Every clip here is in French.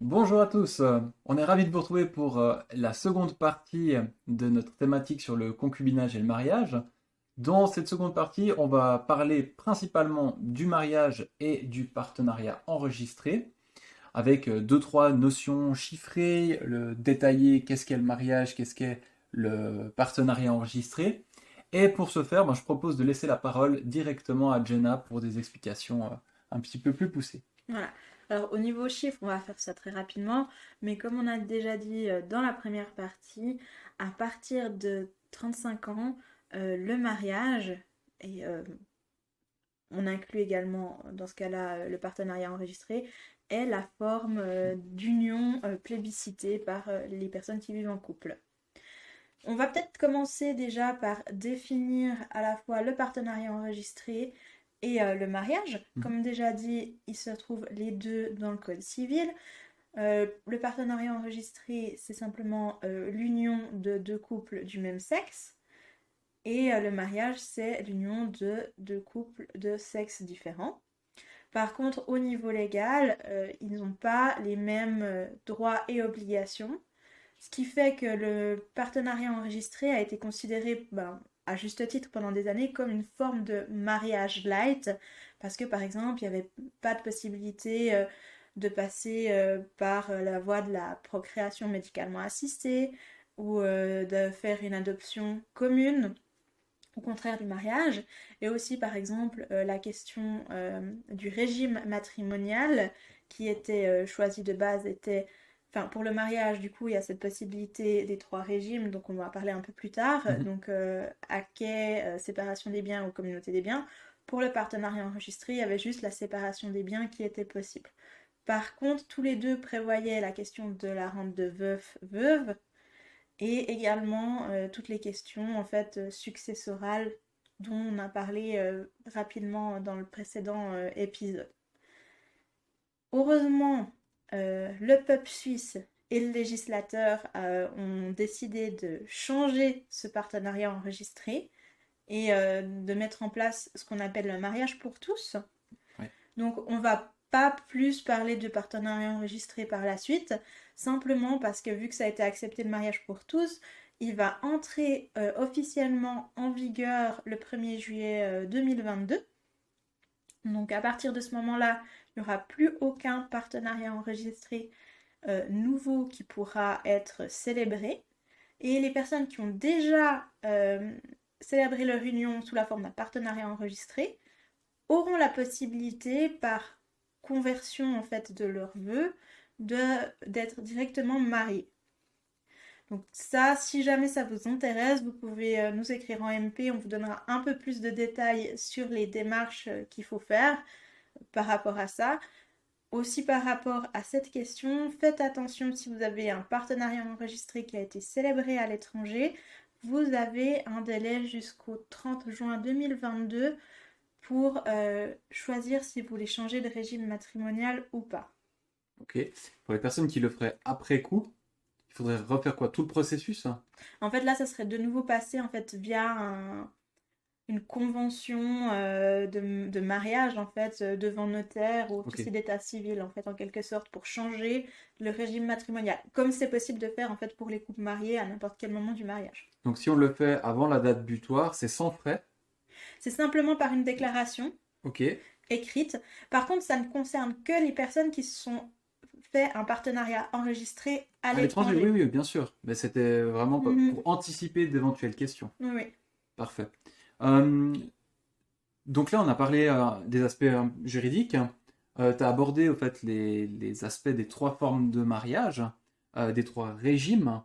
Bonjour à tous, on est ravis de vous retrouver pour la seconde partie de notre thématique sur le concubinage et le mariage. Dans cette seconde partie, on va parler principalement du mariage et du partenariat enregistré, avec deux, trois notions chiffrées, le détailler, qu'est-ce qu'est le mariage, qu'est-ce qu'est le partenariat enregistré. Et pour ce faire, je propose de laisser la parole directement à Jenna pour des explications un petit peu plus poussées. Voilà. Alors au niveau chiffre, on va faire ça très rapidement, mais comme on a déjà dit dans la première partie, à partir de 35 ans, le mariage, et on inclut également dans ce cas-là le partenariat enregistré, est la forme d'union plébiscitée par les personnes qui vivent en couple. On va peut-être commencer déjà par définir à la fois le partenariat enregistré et le mariage. Mhm. Comme déjà dit, ils se trouvent les deux dans le code civil. Le partenariat enregistré, c'est simplement l'union de deux couples du même sexe. Et le mariage, c'est l'union de deux couples de sexes différents. Par contre, au niveau légal, ils n'ont pas les mêmes droits et obligations. Ce qui fait que le partenariat enregistré a été considéré, à juste titre pendant des années, comme une forme de mariage light, parce que par exemple, il n'y avait pas de possibilité de passer par la voie de la procréation médicalement assistée ou de faire une adoption commune, au contraire du mariage, et aussi par exemple la question du régime matrimonial qui était choisi de base était, enfin pour le mariage du coup il y a cette possibilité des trois régimes, donc on va en parler un peu plus tard, Mhm. donc acquet, séparation des biens ou communauté des biens. Pour le partenariat enregistré, il y avait juste la séparation des biens qui était possible. Par contre, tous les deux prévoyaient la question de la rente de veuf-veuve, et également toutes les questions en fait successorales dont on a parlé rapidement dans le précédent épisode. Heureusement, le peuple suisse et le législateur ont décidé de changer ce partenariat enregistré et de mettre en place ce qu'on appelle le mariage pour tous. Ouais. Donc on va pas plus parler de partenariat enregistré par la suite, simplement parce que vu que ça a été accepté le mariage pour tous, il va entrer officiellement en vigueur le 1er juillet 2022. Donc à partir de ce moment-là, il n'y aura plus aucun partenariat enregistré nouveau qui pourra être célébré. Et les personnes qui ont déjà célébré leur union sous la forme d'un partenariat enregistré auront la possibilité, par conversion en fait de leurs vœux, d'être directement mariés. Donc ça, si jamais ça vous intéresse, vous pouvez nous écrire en MP, on vous donnera un peu plus de détails sur les démarches qu'il faut faire par rapport à ça. Aussi par rapport à cette question, faites attention si vous avez un partenariat enregistré qui a été célébré à l'étranger, vous avez un délai jusqu'au 30 juin 2022 pour choisir si vous voulez changer de régime matrimonial ou pas. Ok. Pour les personnes qui le feraient après coup, il faudrait refaire quoi? Tout le processus, hein? En fait, là, ça serait de nouveau passé en fait via une convention de mariage en fait devant notaire ou Ok. officier d'état civil en fait en quelque sorte pour changer le régime matrimonial, comme c'est possible de faire en fait pour les couples mariés à n'importe quel moment du mariage. Donc si on le fait avant la date butoir, c'est sans frais. C'est simplement par une déclaration Ok. écrite. Par contre, ça ne concerne que les personnes qui se sont fait un partenariat enregistré à À l'étranger, oui, l'étranger. oui, bien sûr. Mais c'était vraiment Mhm. pour anticiper d'éventuelles questions. Oui, oui. Parfait. Euh, donc là, on a parlé des aspects juridiques. Tu as abordé au fait les aspects des trois formes de mariage, des trois régimes.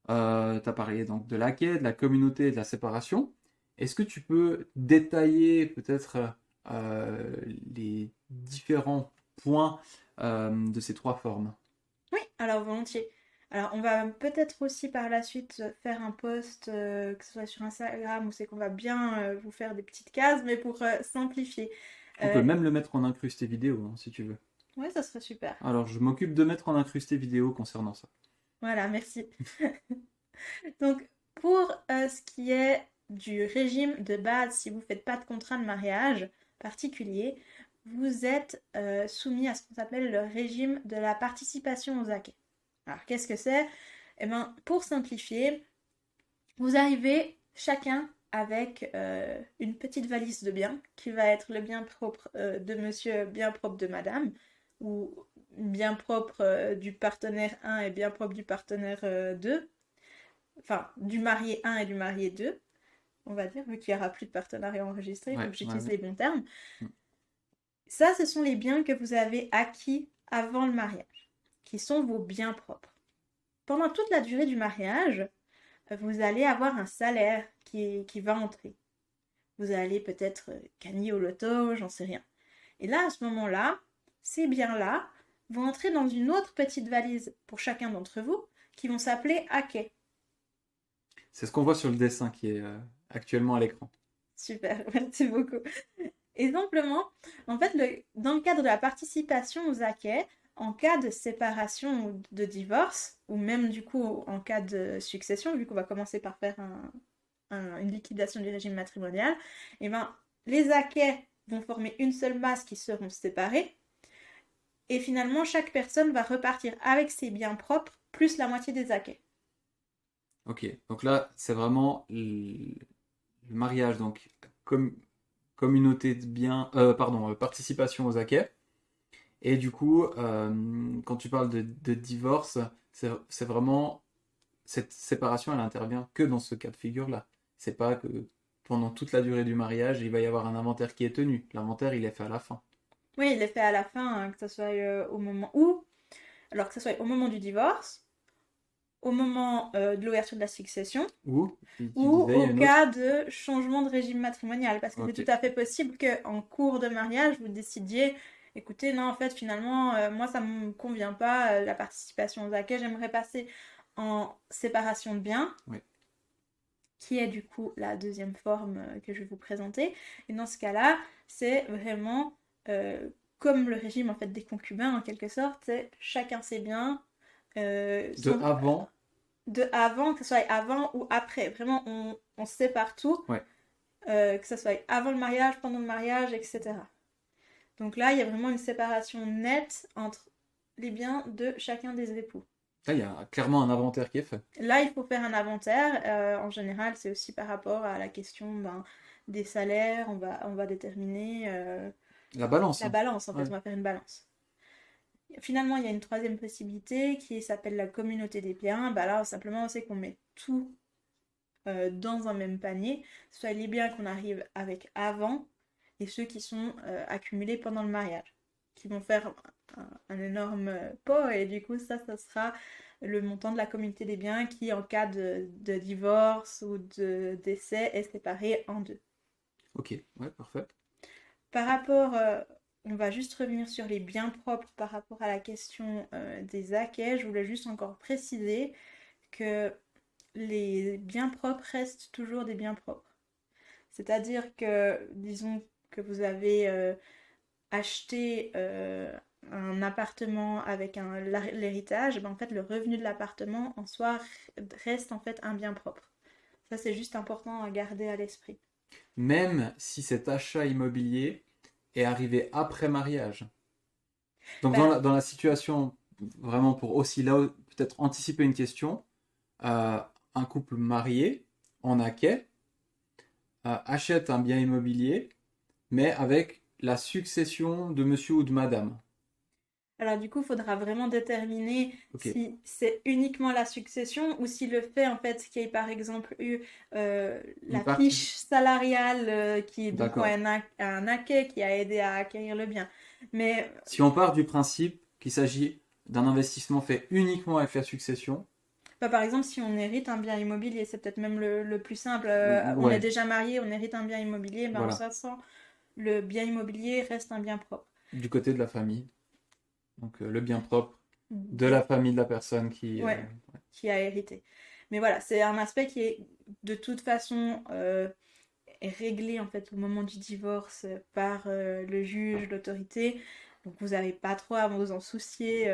Tu as parlé donc de la quai, de la communauté et de la séparation. Est-ce que tu peux détailler peut-être les différents points de ces trois formes? Oui, alors volontiers. Alors on va peut-être aussi par la suite faire un post, que ce soit sur Instagram, où c'est qu'on va bien vous faire des petites cases, mais pour simplifier. On peut Euh, même le mettre en incrusté vidéo, hein, si tu veux. ouais, ça serait super. Alors, je m'occupe de mettre en incrusté vidéo concernant ça. Voilà, merci. Donc pour ce qui est du régime de base, si vous ne faites pas de contrat de mariage particulier, vous êtes soumis à ce qu'on appelle le régime de la participation aux acquis. Alors, qu'est-ce que c'est? Eh bien, pour simplifier, vous arrivez chacun avec une petite valise de biens qui va être le bien propre de monsieur, bien propre de madame, ou bien propre du partenaire 1 et bien propre du partenaire 2, enfin du marié 1 et du marié 2, on va dire, vu qu'il n'y aura plus de partenariat enregistré, il faut Ouais, que j'utilise ouais. les bons termes. Mm. Ça, ce sont les biens que vous avez acquis avant le mariage, qui sont vos biens propres. Pendant toute la durée du mariage, vous allez avoir un salaire qui va entrer. Vous allez peut-être gagner au loto, j'en sais rien. Et là, à ce moment-là, ces biens-là vont entrer dans une autre petite valise pour chacun d'entre vous, qui vont s'appeler acquets. C'est ce qu'on voit sur le dessin qui est actuellement à l'écran. Super, merci beaucoup. Et simplement, en fait, dans le cadre de la participation aux acquets, en cas de séparation ou de divorce, ou même du coup en cas de succession, vu qu'on va commencer par faire une liquidation du régime matrimonial, et ben, les acquets vont former une seule masse qui seront séparés, et finalement, chaque personne va repartir avec ses biens propres, plus la moitié des acquets. Ok, donc là, c'est vraiment le mariage, donc comme communauté de biens, pardon, participation aux acquets. Et du coup, quand tu parles de divorce, c'est vraiment cette séparation, elle intervient que dans ce cas de figure-là. C'est pas que pendant toute la durée du mariage, il va y avoir un inventaire qui est tenu. L'inventaire, il est fait à la fin. Oui, il est fait à la fin, hein, que ce soit au moment où, alors que ce soit au moment du divorce, au moment de l'ouverture de la succession, Ou, tu ou disais, il y a au une autre. cas de changement de régime matrimonial. Parce que c'est Ok, tout à fait possible qu'en cours de mariage, vous décidiez, écoutez, non, en fait, finalement, moi, ça me convient pas, la participation aux acquets, j'aimerais passer en séparation de biens, oui. qui est du coup la deuxième forme que je vais vous présenter. Et dans ce cas-là, c'est vraiment comme le régime en fait des concubins en quelque sorte, c'est chacun ses biens, De avant, de avant, que ce soit avant ou après. Vraiment, on sépare tout, ouais. que ce soit avant le mariage, pendant le mariage, etc. Donc là, il y a vraiment une séparation nette entre les biens de chacun des époux. Là, il y a clairement un inventaire qui est fait. Là, il faut faire un inventaire. En général, c'est aussi par rapport à la question des salaires. On va déterminer La balance, la hein. balance, en fait. Ouais. On va faire une balance. Finalement, il y a une troisième possibilité qui s'appelle la communauté des biens. Bah là, simplement, c'est qu'on met tout dans un même panier, soit les biens qu'on arrive avec avant et ceux qui sont accumulés pendant le mariage, qui vont faire un énorme pot et du coup ça sera le montant de la communauté des biens qui en cas de divorce ou de décès est séparé en deux. Ok, ouais, parfait. Par rapport, on va juste revenir sur les biens propres par rapport à la question des acquets, je voulais juste encore préciser que les biens propres restent toujours des biens propres. C'est-à-dire que, disons que vous avez acheté un appartement avec l'héritage, ben en fait le revenu de l'appartement en soi reste en fait un bien propre. Ça c'est juste important à garder à l'esprit. Même si cet achat immobilier est arrivé après mariage. Donc Ben, dans la situation, vraiment pour aussi là peut-être anticiper une question, un couple marié en acquis achète un bien immobilier, mais avec la succession de monsieur ou de madame. alors du coup, il faudra vraiment déterminer Ok, si c'est uniquement la succession ou si le fait en fait qu'il y ait par exemple eu une la partie. fiche salariale qui est du coup D'accord. un acquis qui a aidé à acquérir le bien. Mais Si on part du principe qu'il s'agit d'un investissement fait uniquement avec la succession, bah, par exemple, si on hérite un bien immobilier, c'est peut-être même le plus simple. On est ouais, déjà marié, on hérite un bien immobilier, ben en voilà, ce sens, le bien immobilier reste un bien propre. du côté de la famille. Donc le bien propre de la Des- famille de la personne qui... Ouais, qui a hérité. Mais voilà, c'est un aspect qui est de toute façon est réglé en fait au moment du divorce par le juge, l'autorité. Donc vous n'avez pas trop à vous en soucier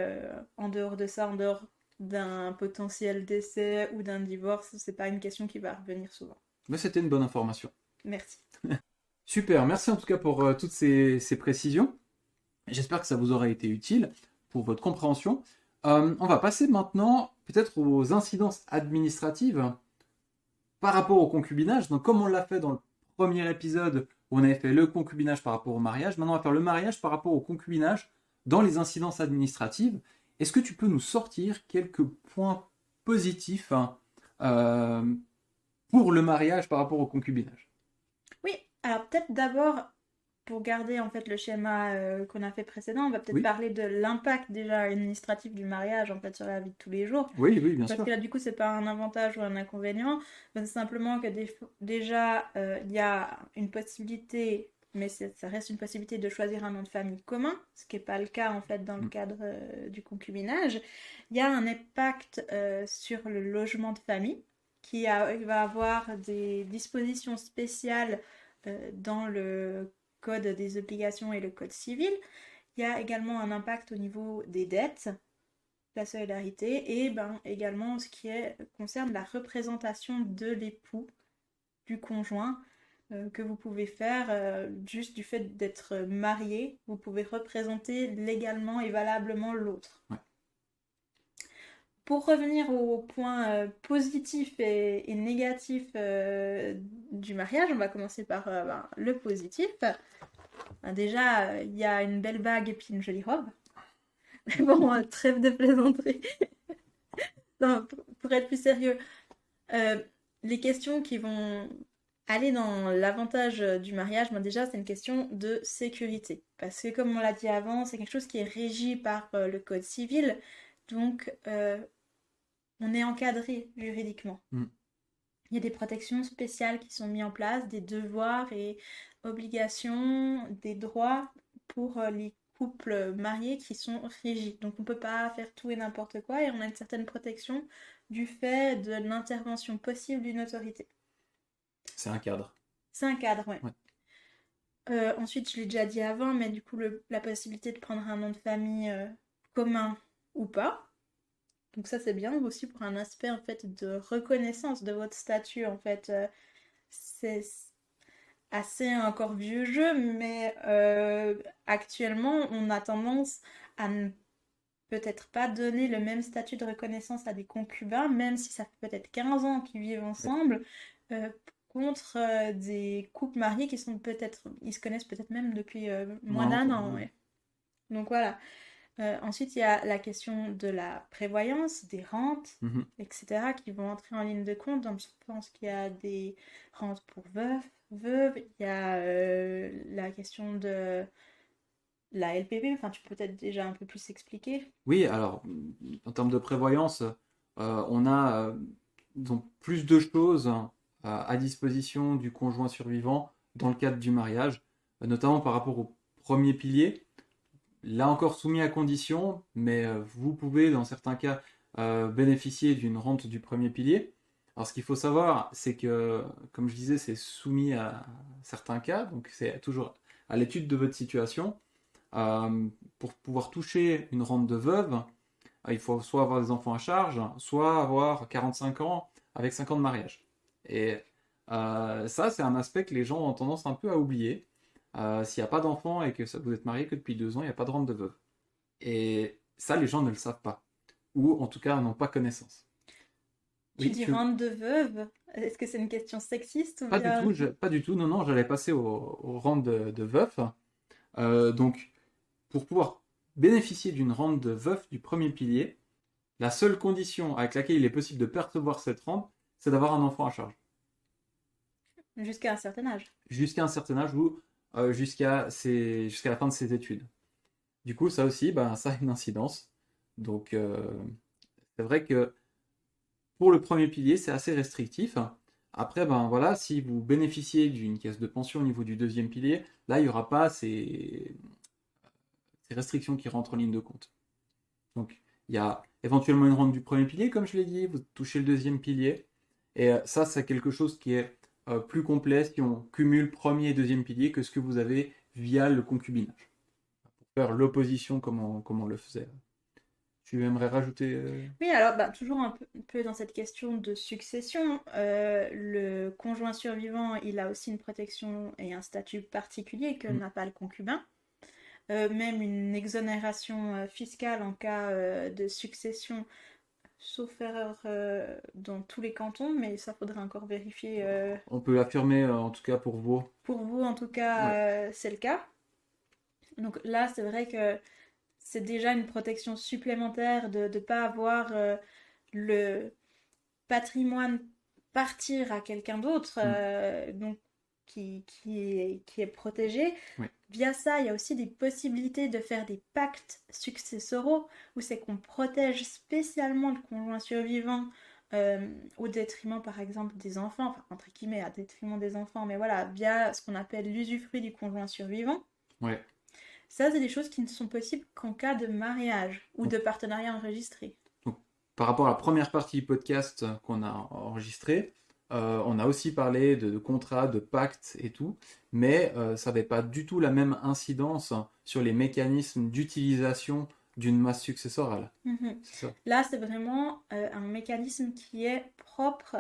en dehors de ça, en dehors d'un potentiel décès ou d'un divorce, c'est pas une question qui va revenir souvent. Mais c'était une bonne information. Merci. Super, merci en tout cas pour toutes ces précisions. J'espère que ça vous aura été utile pour votre compréhension. On va passer maintenant peut-être aux incidences administratives par rapport au concubinage. Donc, comme on l'a fait dans le premier épisode où on avait fait le concubinage par rapport au mariage, maintenant on va faire le mariage par rapport au concubinage dans les incidences administratives. Est-ce que tu peux nous sortir quelques points positifs pour le mariage par rapport au concubinage? Oui, alors peut-être d'abord, pour garder en fait le schéma qu'on a fait précédent, on va peut-être Oui, parler de l'impact déjà administratif du mariage en fait sur la vie de tous les jours. oui, oui, bien Parce que sûr. là, du coup, c'est pas un avantage ou un inconvénient, mais c'est simplement que déjà, il y a une possibilité, mais ça reste une possibilité de choisir un nom de famille commun, ce qui n'est pas le cas en fait dans le Mm. cadre du concubinage. Il y a un impact sur le logement de famille, il va avoir des dispositions spéciales dans le code des obligations et le code civil. Il y a également un impact au niveau des dettes, la solidarité, et ben, également ce qui concerne la représentation de l'époux, du conjoint, que vous pouvez faire juste du fait d'être marié. Vous pouvez représenter légalement et valablement l'autre. Ouais. Pour revenir aux points positifs et négatifs du mariage, on va commencer par le positif. Déjà, il y a une belle bague et puis une jolie robe. Mais bon, trêve de plaisanterie. Non, pour être plus sérieux, euh, les questions qui vont aller dans l'avantage du mariage, ben déjà, c'est une question de sécurité. Parce que, comme on l'a dit avant, c'est quelque chose qui est régi par le code civil. Donc, on est encadré juridiquement. Mm. Il y a des protections spéciales qui sont mises en place, des devoirs et obligations, des droits pour les couples mariés qui sont régis. Donc on ne peut pas faire tout et n'importe quoi et on a une certaine protection du fait de l'intervention possible d'une autorité. C'est un cadre. C'est un cadre, ouais. Ouais. Ensuite, je l'ai déjà dit avant, mais du coup, la possibilité de prendre un nom de famille commun ou pas. Donc ça, c'est bien aussi pour un aspect en fait de reconnaissance de votre statut en fait. C'est assez encore vieux jeu, mais actuellement, on a tendance à ne peut-être pas donner le même statut de reconnaissance à des concubins, même si ça fait peut-être 15 ans qu'ils vivent Ouais. ensemble, euh, contre des couples mariés qui sont peut-être, ils se connaissent peut-être même depuis moins Moins d'un longtemps. an, Oui. ouais. Donc voilà. Ensuite, il y a la question de la prévoyance, des rentes, Mhm. etc., qui vont entrer en ligne de compte. Donc, je pense qu'il y a des rentes pour veufs, veuves. Il y a la question de la LPP. Enfin, tu peux peut-être déjà un peu plus expliquer. Oui, alors, en termes de prévoyance, on a donc plus de choses à disposition du conjoint survivant dans le cadre du mariage, notamment par rapport au premier pilier. Là encore soumis à condition, mais vous pouvez dans certains cas bénéficier d'une rente du premier pilier. Alors ce qu'il faut savoir, c'est que, comme je disais, c'est soumis à certains cas, donc c'est toujours à l'étude de votre situation. Pour pouvoir toucher une rente de veuve, il faut soit avoir des enfants à charge, soit avoir 45 ans avec 5 ans de mariage. Et ça, c'est un aspect que les gens ont tendance un peu à oublier. S'il n'y a pas d'enfants et que vous êtes marié que depuis 2 ans, il n'y a pas de rente de veuve. Et ça, les gens ne le savent pas. Ou en tout cas, n'ont pas connaissance. Tu Oui, dis rente de veuve. Est-ce que c'est une question sexiste ou pas du bien... tout, pas du tout. Non, non, j'allais passer aux rentes de veuf. Donc, pour pouvoir bénéficier d'une rente de veuf du premier pilier, la seule condition avec laquelle il est possible de percevoir cette rente, c'est d'avoir un enfant à charge. Jusqu'à un certain âge. Jusqu'à un certain âge ou jusqu'à la fin de ses études. Du coup, ça aussi, ben, ça a une incidence. Donc, c'est vrai que pour le premier pilier, c'est assez restrictif. Après, ben voilà, si vous bénéficiez d'une caisse de pension au niveau du deuxième pilier, là, il n'y aura pas ces restrictions qui rentrent en ligne de compte. Donc, il y a éventuellement une rente du premier pilier, comme je l'ai dit, vous touchez le deuxième pilier. Et ça, c'est quelque chose qui est plus complet si on cumule premier et deuxième pilier que ce que vous avez via le concubinage. Pour faire l'opposition comme on le faisait. Tu aimerais rajouter Oui, alors bah, toujours un peu dans cette question de succession, le conjoint survivant, il a aussi une protection et un statut particulier que n'a pas le concubin. même une exonération fiscale en cas de succession, sauf erreur dans tous les cantons, mais ça faudrait encore vérifier. On peut l'affirmer, en tout cas pour vous. Pour vous, en tout Ouais. cas, c'est le cas. Donc là, c'est vrai que c'est déjà une protection supplémentaire de ne pas avoir le patrimoine partir à quelqu'un d'autre, Mm. donc qui est protégé. Oui. Via ça, il y a aussi des possibilités de faire des pactes successoraux, où c'est qu'on protège spécialement le conjoint survivant au détriment, par exemple, des enfants, enfin, entre guillemets, à détriment des enfants, mais voilà, via ce qu'on appelle l'usufruit du conjoint survivant. Ouais. Ça, c'est des choses qui ne sont possibles qu'en cas de mariage ou Donc, de partenariat enregistré. donc, par rapport à la première partie du podcast qu'on a enregistré, on a aussi parlé de contrats, de pactes et tout, mais ça n'avait pas du tout la même incidence sur les mécanismes d'utilisation d'une masse successorale. Mhm. C'est ça. Là, c'est vraiment un mécanisme qui est propre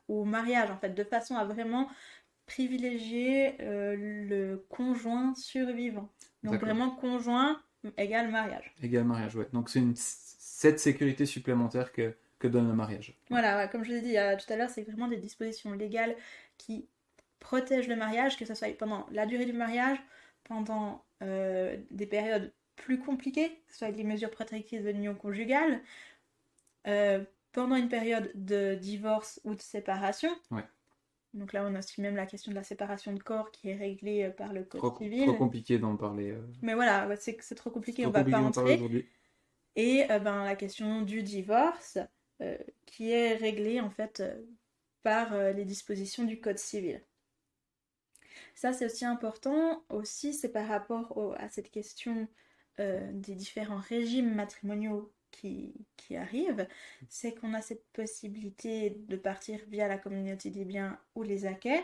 au mariage, en fait, de façon à vraiment privilégier le conjoint survivant. Donc D'accord. vraiment conjoint égale mariage. Égal mariage, ouais. Donc c'est cette sécurité supplémentaire que donne le mariage. Ouais. Voilà, ouais, comme je l'ai dit tout à l'heure, c'est vraiment des dispositions légales qui protègent le mariage, que ce soit pendant la durée du mariage, pendant des périodes plus compliquées, que ce soit les mesures protectrices de l'union conjugale, euh, pendant une période de divorce ou de séparation. Ouais. Donc là, on a aussi même la question de la séparation de corps qui est réglée par le Code Trop civil. compliqué d'en parler. Mais voilà, ouais, c'est trop C'est compliqué, trop on va pas compliqué d'en parler entrer. aujourd'hui. Et ben, la question du divorce, qui est réglée en fait par les dispositions du Code civil. Ça, c'est aussi important. Aussi, c'est par rapport à cette question des différents régimes matrimoniaux qui arrivent, c'est qu'on a cette possibilité de partir via la communauté des biens ou les acquets,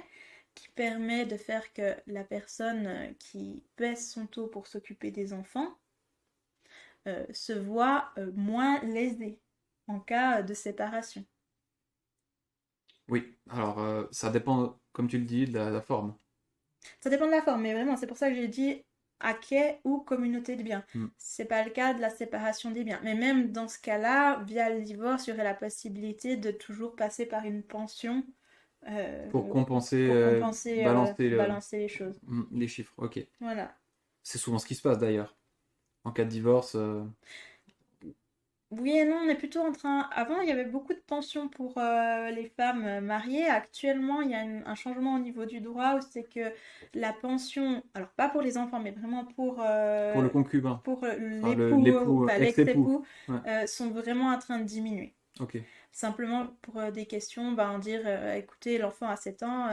qui permet de faire que la personne qui baisse son taux pour s'occuper des enfants se voit moins lésée en cas de séparation. Oui, alors ça dépend, comme tu le dis, de la forme. Ça dépend de la forme, mais vraiment, c'est pour ça que j'ai dit acquet ou communauté de biens. Hmm. C'est pas le cas de la séparation des biens. Mais même dans ce cas-là, via le divorce, il y aurait la possibilité de toujours passer par une pension Pour compenser, pour compenser, balancer balancer les choses. les chiffres. Ok. Voilà. C'est souvent ce qui se passe d'ailleurs. En cas de divorce, Oui et non, on est plutôt en train. Avant, il y avait beaucoup de pensions pour les femmes mariées. Actuellement, il y a un changement au niveau du droit où c'est que la pension, alors pas pour les enfants, mais vraiment pour le concubin, pour enfin l'époux, l'époux, enfin ex-époux. l'ex-époux, Ouais. sont vraiment en train de diminuer. Ok. Simplement pour des questions, ben, dire écoutez, l'enfant a 7 ans,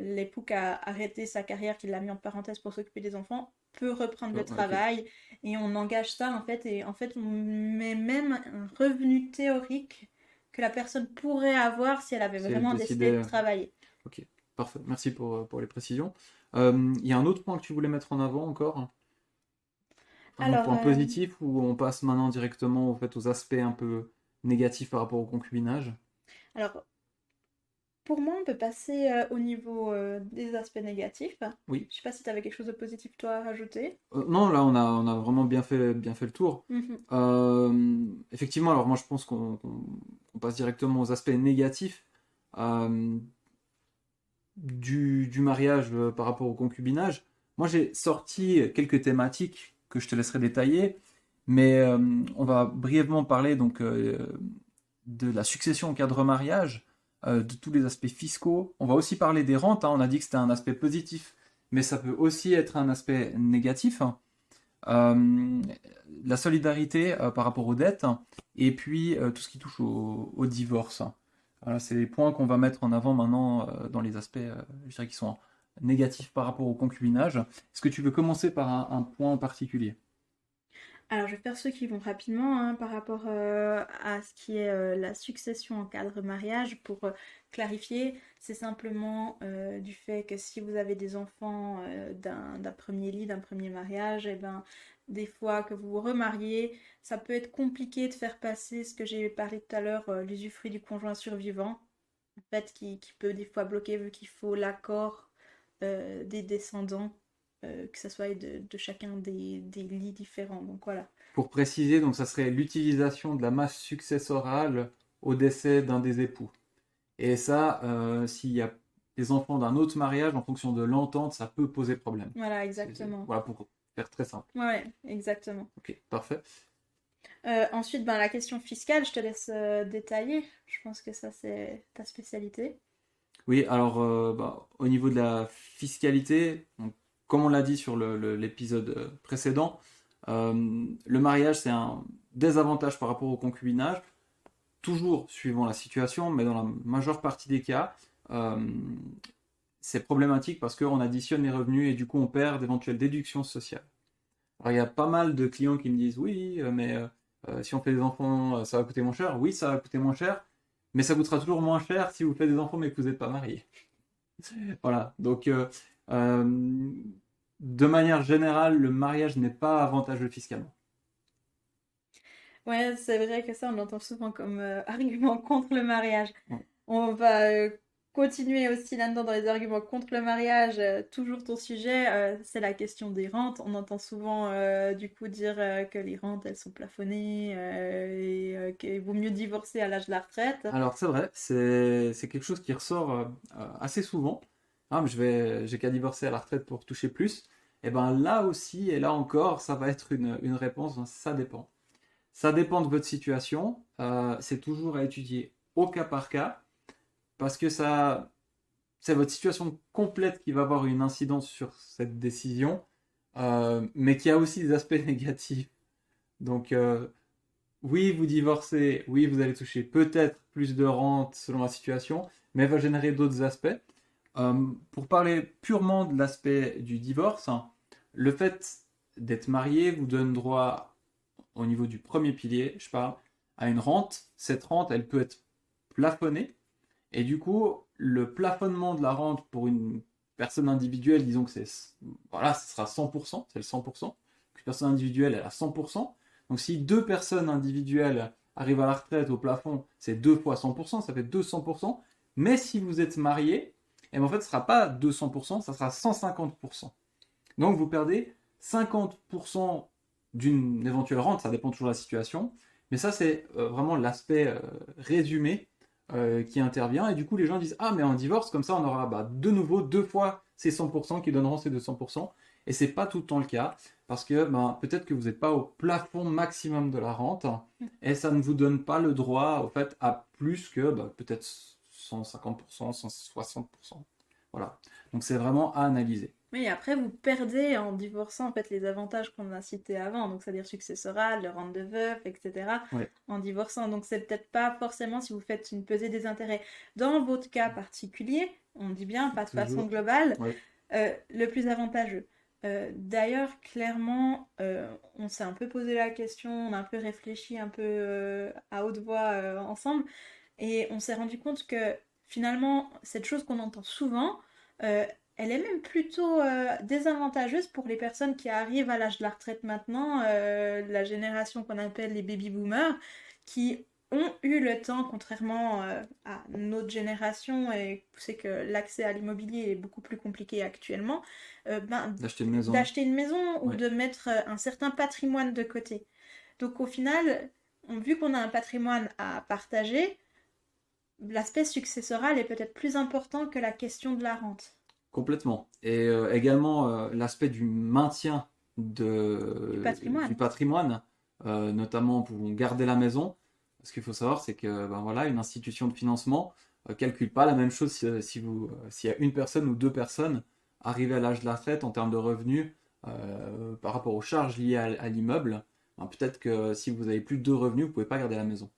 l'époux qui a arrêté sa carrière, qui l'a mis en parenthèse pour s'occuper des enfants, peut reprendre le Ok. travail et on engage ça en fait. Et en fait, on met même un revenu théorique que la personne pourrait avoir si elle avait Si elle vraiment décidé de décidait. travailler. Ok. Parfait. Merci pour les précisions. Il y a un autre point que tu voulais mettre en avant encore? Un autre Alors, point positif ou on passe maintenant directement au fait, aux aspects un peu négatifs par rapport au concubinage? alors, pour moi, on peut passer au niveau des aspects négatifs. Oui. Je sais pas si tu avais quelque chose de positif toi à rajouter. Non, là on a vraiment bien fait le tour. Mhm. Effectivement, alors moi je pense qu'on passe directement aux aspects négatifs euh, du mariage par rapport au concubinage. Moi j'ai sorti quelques thématiques que je te laisserai détailler, mais on va brièvement parler donc de la succession au cadre mariage, de tous les aspects fiscaux. On va aussi parler des rentes, hein. On a dit que c'était un aspect positif, mais ça peut aussi être un aspect négatif. Euh, la solidarité par rapport aux dettes, et puis tout ce qui touche au divorce. Voilà, c'est les points qu'on va mettre en avant maintenant dans les aspects, je dirais, qui sont négatifs par rapport au concubinage. Est-ce que tu veux commencer par un point en particulier? Alors, je vais faire ceux qui vont rapidement hein, par rapport à ce qui est la succession en cadre mariage. Pour clarifier, c'est simplement du fait que si vous avez des enfants d'un premier lit, d'un premier mariage, et ben, des fois que vous vous remariez, ça peut être compliqué de faire passer ce que j'ai parlé tout à l'heure, l'usufruit du conjoint survivant, en fait, qui peut des fois bloquer vu qu'il faut l'accord des descendants que ça soit de chacun des lits différents. Donc voilà. Pour préciser, donc ça serait l'utilisation de la masse successorale au décès d'un des époux. Et ça, s'il y a des enfants d'un autre mariage, en fonction de l'entente, ça peut poser problème. Voilà, exactement. Voilà, pour faire très simple. Ouais, exactement. Ok, parfait. Ensuite, ben, la question fiscale, je te laisse détailler. Je pense que ça, c'est ta spécialité. Oui, alors au niveau de la fiscalité, donc, comme on l'a dit sur l'épisode précédent, le mariage c'est un désavantage par rapport au concubinage, toujours suivant la situation, mais dans la majeure partie des cas, euh, c'est problématique parce qu'on additionne les revenus et du coup on perd d'éventuelles déductions sociales. Alors il y a pas mal de clients qui me disent oui, mais si on fait des enfants, ça va coûter moins cher. Oui, ça va coûter moins cher, mais ça coûtera toujours moins cher si vous faites des enfants mais que vous n'êtes pas marié. Voilà, donc euh, de manière générale, le mariage n'est pas avantageux fiscalement. Ouais, c'est vrai que ça, on l'entend souvent comme argument contre le mariage. Ouais. On va continuer aussi là-dedans dans les arguments contre le mariage. Toujours ton sujet, c'est la question des rentes. On entend souvent du coup dire que les rentes, elles sont plafonnées et qu'il vaut mieux divorcer à l'âge de la retraite. Alors c'est vrai, c'est quelque chose qui ressort assez souvent. Ah, mais j'ai qu'à divorcer à la retraite pour toucher plus. Et ben là aussi, et là encore, ça va être une réponse, ben, ça dépend. Ça dépend de votre situation. C'est toujours à étudier au cas par cas, parce que ça, c'est votre situation complète qui va avoir une incidence sur cette décision, mais qui a aussi des aspects négatifs. Donc, oui, vous divorcez, oui, vous allez toucher peut-être plus de rente selon la situation, mais elle va générer d'autres aspects. Pour parler purement de l'aspect du divorce, hein, le fait d'être marié vous donne droit, au niveau du premier pilier, je parle, à une rente. Cette rente, elle peut être plafonnée. Et du coup, le plafonnement de la rente pour une personne individuelle, disons que voilà, ce sera 100%, c'est le 100%. Une personne individuelle, elle a 100%. Donc si deux personnes individuelles arrivent à la retraite au plafond, c'est 2 fois 100%, ça fait 200%. Mais si vous êtes marié, et en fait, ce ne sera pas 200%, ça sera 150%. Donc vous perdez 50% d'une éventuelle rente, ça dépend toujours de la situation. Mais ça, c'est vraiment l'aspect résumé qui intervient. Et du coup, les gens disent, ah, mais en divorce, comme ça, on aura de nouveau 2 fois ces 100% qui donneront ces 200%. Et c'est pas tout le temps le cas, parce que peut-être que vous n'êtes pas au plafond maximum de la rente, et ça ne vous donne pas le droit, au fait, à plus que peut-être 150%, 160%. Voilà. Donc c'est vraiment à analyser. Oui, après, vous perdez en divorçant en fait les avantages qu'on a cités avant, donc c'est-à-dire successoral, le rente de veuf, etc. Ouais. En divorçant. Donc c'est peut-être pas forcément si vous faites une pesée des intérêts. Dans votre cas particulier, on dit bien, pas de façon Toujours. globale, Ouais. le plus avantageux. D'ailleurs, clairement, on s'est un peu posé la question, on a un peu réfléchi un peu à haute voix ensemble, et on s'est rendu compte que finalement, cette chose qu'on entend souvent, euh, elle est même plutôt désavantageuse pour les personnes qui arrivent à l'âge de la retraite maintenant, la génération qu'on appelle les baby boomers, qui ont eu le temps, contrairement à notre génération, et c'est que l'accès à l'immobilier est beaucoup plus compliqué actuellement, D'acheter une maison. d'acheter une maison ou Ouais. de mettre un certain patrimoine de côté. Donc au final, vu qu'on a un patrimoine à partager, l'aspect successoral est peut-être plus important que la question de la rente. Complètement. Et également l'aspect du maintien Du du patrimoine. patrimoine, notamment pour garder la maison. Ce qu'il faut savoir, c'est que voilà, une institution de financement calcule pas la même chose s'il y a une personne ou deux personnes arrivées à l'âge de la retraite en termes de revenus par rapport aux charges liées à l'immeuble. Peut-être que si vous avez plus de deux revenus, vous ne pouvez pas garder la maison.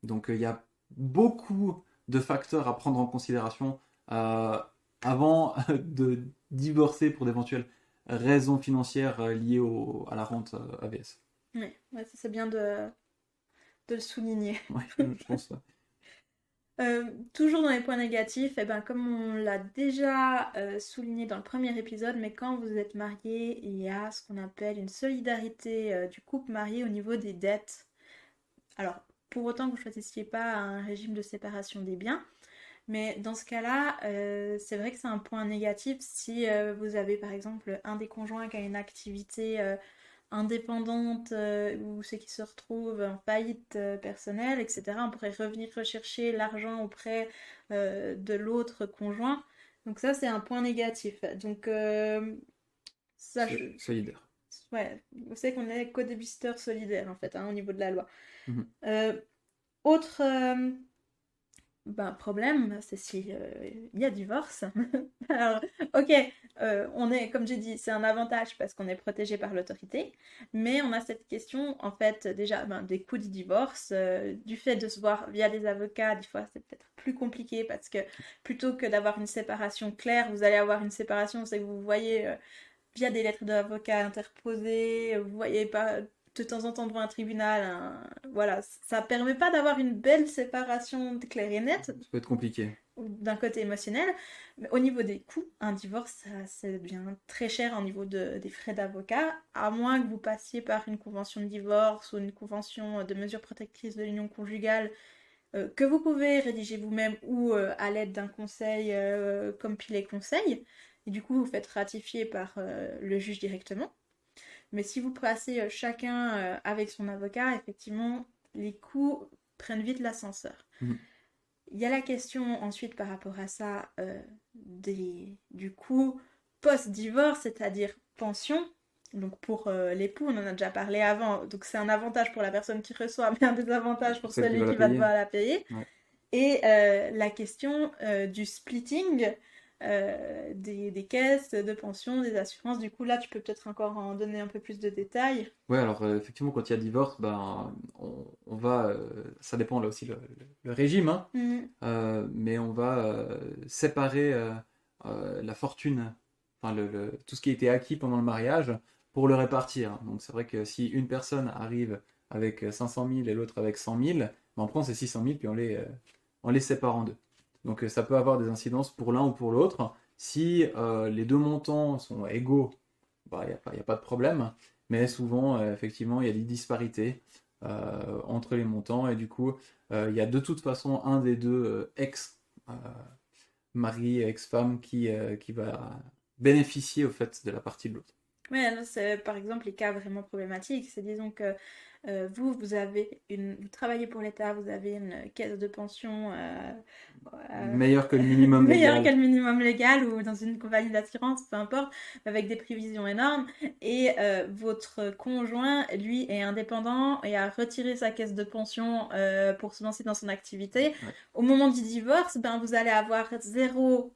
Donc il y a beaucoup de facteurs à prendre en considération euh, avant de divorcer pour d'éventuelles raisons financières liées à la rente AVS. Oui, ouais, ça c'est bien de le souligner. Ouais, je pense. Ouais. Toujours dans les points négatifs, eh ben, comme on l'a déjà souligné dans le premier épisode, mais quand vous êtes marié, il y a ce qu'on appelle une solidarité du couple marié au niveau des dettes. Alors, pour autant que vous ne choisissiez pas un régime de séparation des biens, Mais dans ce cas-là, c'est vrai que c'est un point négatif si vous avez par exemple un des conjoints qui a une activité indépendante ou ceux qui se retrouvent en faillite personnelle, etc. On pourrait revenir rechercher l'argent auprès de l'autre conjoint. Donc ça, c'est un point négatif. Donc ça, Solidaire. ouais, vous savez qu'on est co-débiteur solidaire en fait, hein, au niveau de la loi. Mhm. Autre problème, c'est si il y a divorce. Alors, ok, on est, comme j'ai dit, c'est un avantage parce qu'on est protégé par l'autorité, mais on a cette question, en fait, déjà, des coûts du divorce, du fait de se voir via des avocats, des fois, c'est peut-être plus compliqué parce que plutôt que d'avoir une séparation claire, vous allez avoir une séparation, c'est que vous voyez via des lettres d'avocats interposées, vous voyez pas de temps en temps devant un tribunal, voilà, ça permet pas d'avoir une belle séparation claire et nette Ça peut être compliqué. d'un côté émotionnel, mais au niveau des coûts, un divorce, ça devient très cher au niveau des frais d'avocat, à moins que vous passiez par une convention de divorce ou une convention de mesures protectrices de l'union conjugale que vous pouvez rédiger vous-même ou à l'aide d'un conseil comme Pilet Conseil. Et du coup, vous faites ratifier par le juge directement. Mais si vous passez chacun avec son avocat, effectivement, les coûts prennent vite l'ascenseur. Mhm. Il y a la question ensuite par rapport à ça du coût post-divorce, c'est-à-dire pension. Donc pour l'époux, on en a déjà parlé avant, donc c'est un avantage pour la personne qui reçoit, mais un désavantage pour Celle qui va celui la qui va payer. devoir la payer. Ouais. Et la question du splitting des caisses de pension, des assurances. Du coup, là, tu peux peut-être encore en donner un peu plus de détails. Ouais, alors effectivement, quand il y a divorce, on va, ça dépend là aussi le régime, hein, Mhm. mais on va séparer la fortune, enfin tout ce qui a été acquis pendant le mariage pour le répartir. Donc c'est vrai que si une personne arrive avec 500 000 et l'autre avec 100 000, ben, on prend ces 600 000 puis on les sépare en deux. Donc ça peut avoir des incidences pour l'un ou pour l'autre. Si les deux montants sont égaux, il y a pas de problème. Mais souvent, effectivement, il y a des disparités entre les montants et du coup, il y a de toute façon un des deux ex-mari, ex-femme qui va bénéficier au fait de la partie de l'autre. Ouais, là, c'est par exemple les cas vraiment problématiques. C'est disons que vous travaillez pour l'État, vous avez une caisse de pension euh, Meilleur que le minimum meilleure que légal. le minimum légal ou dans une compagnie d'assurance, peu importe, avec des prévisions énormes. Et votre conjoint, lui, est indépendant et a retiré sa caisse de pension pour se lancer dans son activité. Ouais. Au moment du divorce, vous allez avoir zéro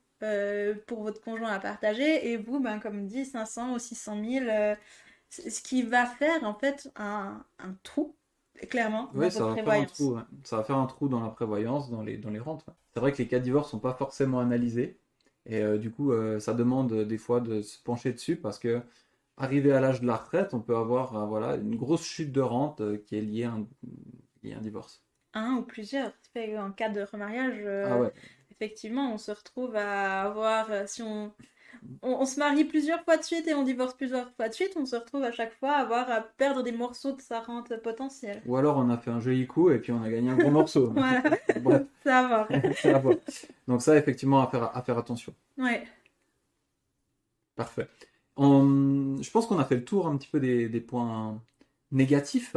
pour votre conjoint à partager et vous, comme dit, 500 ou 600 000, ce qui va faire en fait un trou, clairement, dans Oui, ça votre va faire un prévoyance. trou, ouais. Ça va faire un trou dans la prévoyance, dans les rentes. Ouais. C'est vrai que les cas de divorce sont pas forcément analysés. Et du coup, ça demande des fois de se pencher dessus parce que arrivé à l'âge de la retraite, on peut avoir voilà, une grosse chute de rente qui est liée à un divorce. Un ou plusieurs. Ça fait en cas de remariage, Ah ouais. effectivement, on se retrouve à avoir, si on se marie plusieurs fois de suite et on divorce plusieurs fois de suite, on se retrouve à chaque fois à avoir à perdre des morceaux de sa rente potentielle. Ou alors on a fait un joli coup et puis on a gagné un gros morceau. Voilà, Bref, c'est à voir. c'est à voir. Donc ça, effectivement, à faire attention. Ouais. Parfait. Je pense qu'on a fait le tour un petit peu des points négatifs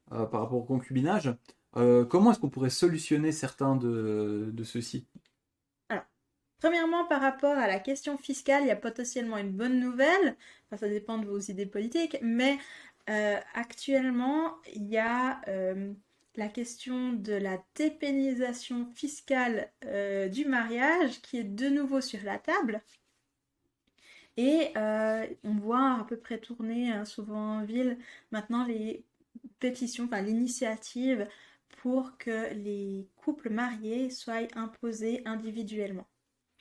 par rapport au concubinage. Comment est-ce qu'on pourrait solutionner certains de ceux-ci? Alors, premièrement, par rapport à la question fiscale, il y a potentiellement une bonne nouvelle. Enfin, ça dépend de vos idées politiques, mais actuellement, il y a la question de la dépénalisation fiscale du mariage qui est de nouveau sur la table. Et on voit à peu près tourner, souvent en ville, maintenant les pétitions, enfin l'initiative pour que les couples mariés soient imposés individuellement.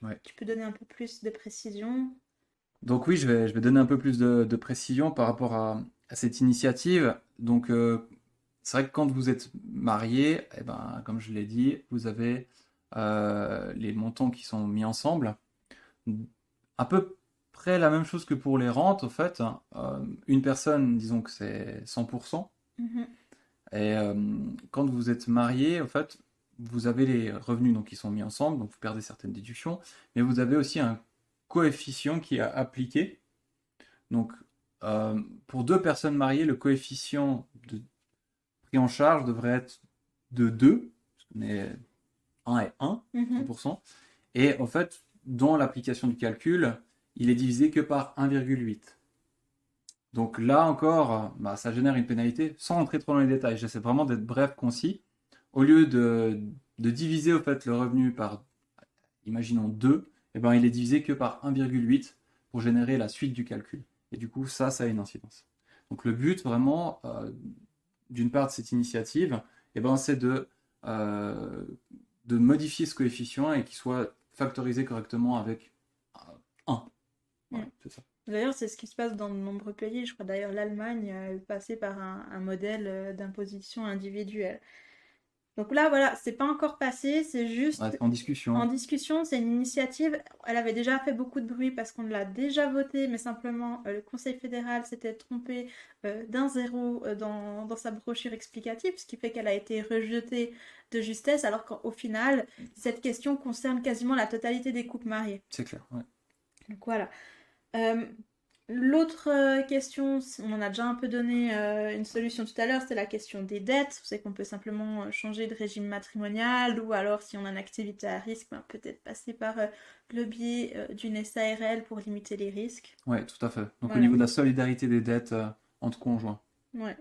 Ouais. Tu peux donner un peu plus de précision? Donc oui, je vais donner un peu plus de précision par rapport à cette initiative. Donc c'est vrai que quand vous êtes marié, eh ben, comme je l'ai dit, vous avez les montants qui sont mis ensemble. À peu près la même chose que pour les rentes, en fait. Une personne, disons que c'est 100%. Mhm. Et quand vous êtes marié, en fait, vous avez les revenus donc, qui sont mis ensemble, donc vous perdez certaines déductions, mais vous avez aussi un coefficient qui est appliqué. Donc, pour 2 personnes mariées, le coefficient pris en charge devrait être de 2, mais 1 est 1, Mhm. 100%. Et en fait, dans l'application du calcul, il est divisé que par 1,8. Donc là encore, ça génère une pénalité sans entrer trop dans les détails. J'essaie vraiment d'être bref, concis. Au lieu de diviser au fait, le revenu par, imaginons 2, eh ben, il est divisé que par 1,8 pour générer la suite du calcul. Et du coup, ça a une incidence. Donc le but vraiment, d'une part de cette initiative, eh ben, c'est de modifier ce coefficient et qu'il soit factorisé correctement avec 1. Voilà, c'est ça. D'ailleurs, c'est ce qui se passe dans de nombreux pays. Je crois d'ailleurs l'Allemagne est passée par un modèle d'imposition individuelle. Donc là, voilà, c'est pas encore passé, c'est juste Ouais, c'est en discussion. en discussion, c'est une initiative. Elle avait déjà fait beaucoup de bruit parce qu'on l'a déjà votée, mais simplement le Conseil fédéral s'était trompé d'un zéro dans sa brochure explicative, ce qui fait qu'elle a été rejetée de justesse, alors qu'au final, cette question concerne quasiment la totalité des couples mariés. C'est clair, ouais. Donc voilà. Euh, L'autre question, on en a déjà un peu donné une solution tout à l'heure, c'est la question des dettes. C'est qu'on peut simplement changer de régime matrimonial ou alors si on a une activité à risque, peut-être passer par le biais d'une SARL pour limiter les risques. Ouais, tout à fait. Donc Voilà. au niveau de la solidarité des dettes entre conjoints. Ouais.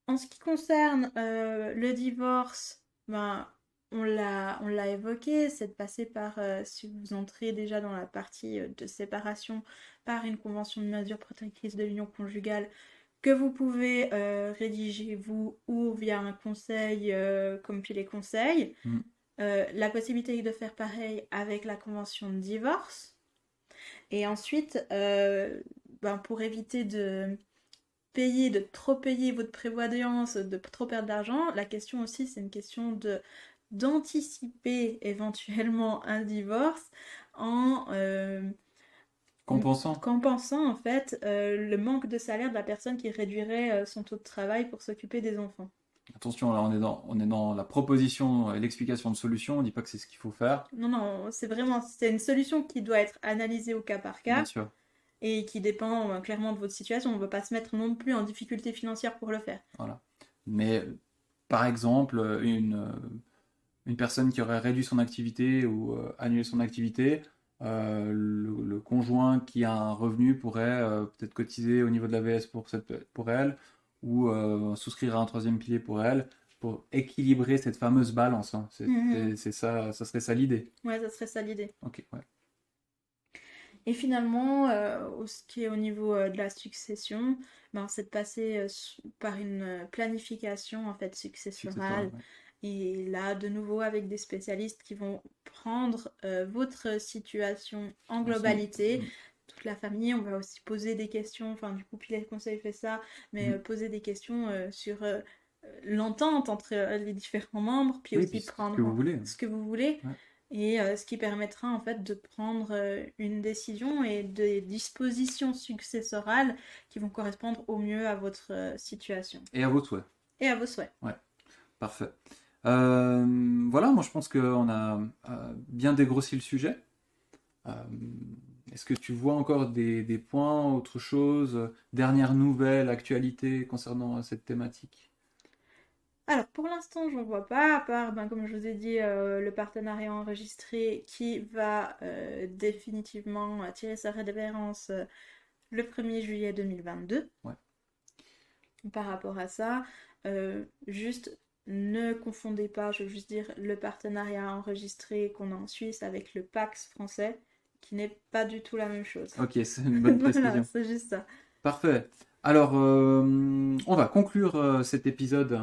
En ce qui concerne le divorce, on l'a évoqué, c'est de passer par, si vous entrez déjà dans la partie de séparation, par une convention de mesures protectrices de l'union conjugale que vous pouvez rédiger vous ou via un conseil comme Pilet Conseil. La possibilité de faire pareil avec la convention de divorce. Et ensuite, pour éviter de trop payer votre prévoyance, de trop perdre d'argent, la question aussi, c'est une question d'anticiper éventuellement un divorce en compensant en fait le manque de salaire de la personne qui réduirait son taux de travail pour s'occuper des enfants. Attention, là on est dans la proposition et l'explication de solution, on ne dit pas que c'est ce qu'il faut faire. Non, c'est une solution qui doit être analysée au cas par cas. Bien sûr. Et qui dépend clairement de votre situation. On ne veut pas se mettre non plus en difficulté financière pour le faire. Voilà. Mais par exemple, une personne qui aurait réduit son activité ou annulé son activité, le conjoint qui a un revenu pourrait peut-être cotiser au niveau de l'AVS pour elle ou souscrire à un 3e pilier pour elle pour équilibrer cette fameuse balance. Hein. C'est ça, ça serait ça l'idée. Ouais, ça serait ça l'idée. Ok, ouais. Et finalement, ce qui est au niveau de la succession, c'est de passer par une planification en fait successorale. Ouais. Et là, de nouveau, avec des spécialistes qui vont prendre votre situation en globalité. Toute la famille, on va aussi poser des questions, enfin du coup Pilet Conseil fait ça, mais poser des questions sur l'entente entre les différents membres, puis aussi prendre ce que vous voulez. Ouais. Et ce qui permettra en fait de prendre une décision et des dispositions successorales qui vont correspondre au mieux à votre situation. Et à vos souhaits. Et à vos souhaits. Ouais, parfait. Voilà, moi je pense qu'on a bien dégrossi le sujet. Est-ce que tu vois encore des points, autre chose, dernière nouvelle, actualité concernant cette thématique? Alors pour l'instant, j'en vois pas, à part, comme je vous ai dit, le partenariat enregistré qui va définitivement tirer sa révérence le 1er juillet 2022. Ouais. Par rapport à ça, juste ne confondez pas, je veux juste dire, le partenariat enregistré qu'on a en Suisse avec le PACS français, qui n'est pas du tout la même chose. Ok, c'est une bonne précision. Voilà, c'est juste ça. Parfait. Alors, on va conclure cet épisode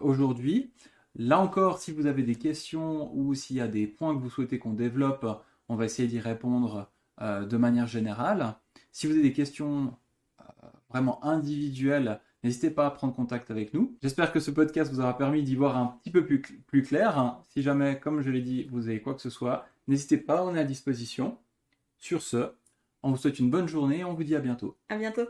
aujourd'hui. Là encore, si vous avez des questions ou s'il y a des points que vous souhaitez qu'on développe, on va essayer d'y répondre de manière générale. Si vous avez des questions vraiment individuelles, n'hésitez pas à prendre contact avec nous. J'espère que ce podcast vous aura permis d'y voir un petit peu plus clair. Si jamais, comme je l'ai dit, vous avez quoi que ce soit, n'hésitez pas, on est à disposition. Sur ce, on vous souhaite une bonne journée et on vous dit à bientôt. À bientôt.